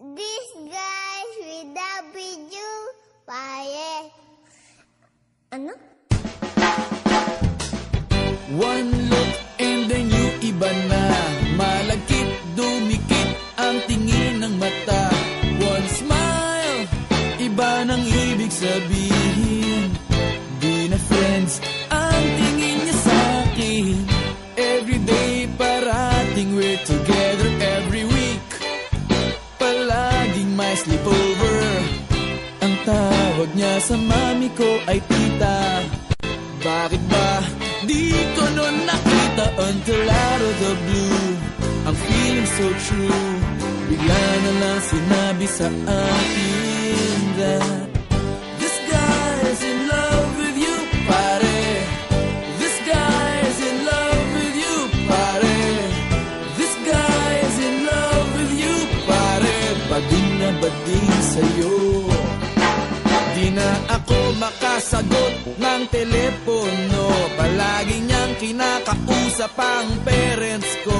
This guys with W, pare. Ano? One look and then you iba na. Malagkit, dumikit ang tingin ng mata. One smile, iba nang ibig sabihin. Di na friends ang tingin niya sa'kin. Everyday parating we're together every week. Palaging may sleepover. Ang tawag niya sa mami ko ay tita. Bakit ba di ko nun nakita until out of the blue? Ang feeling so true. Bigla na lang sinabi sa akin that this guy's in love with you, pare. This guy's in love with you, pare. This guy's in love with you, pare. Bading na bading sa'yo. Di na ako makasagot ng telepono. Palagi niyang kinakausap ang parents ko.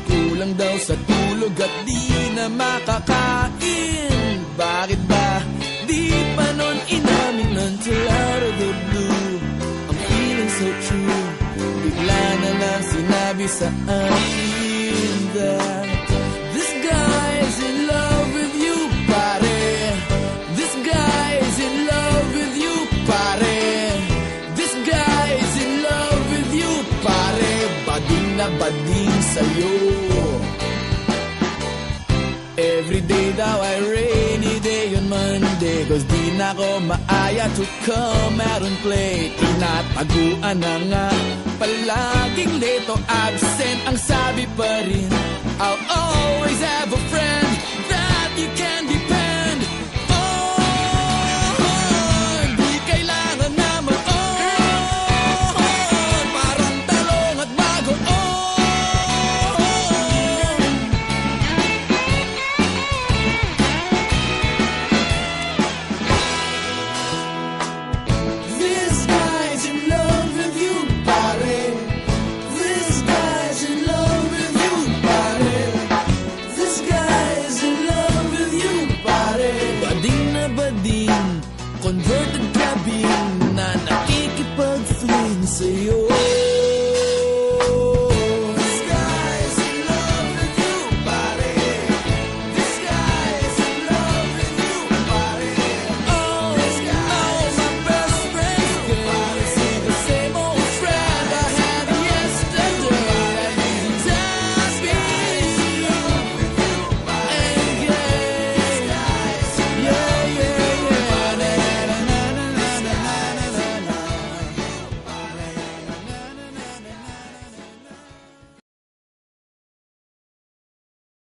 Kulang daw sa tulog at di na makakain. Bakit ba di pa nun inamin until out of the blue? I'm feeling so true. Bigla na lang sinabi sa akin that this guy's in love with you, pare. This guy's in love with you, pare. This guy's in love with you, pare. Bading na bading sa'yo. Everyday daw ay rainy day on Monday, 'cause di na ko maaya to come out and play. Tinataguan na nga, palaging late o absent. Ang sabi pa rin, I'll always have a friend that you can depend on. Di kailangan na ma-on, parang talong at bago on. This guy's in love with you, pare. This guy's in love with you, pare. This guy's in love with you, pare. Bading na bading, converted cabin na nakikipag-fling sa'yo.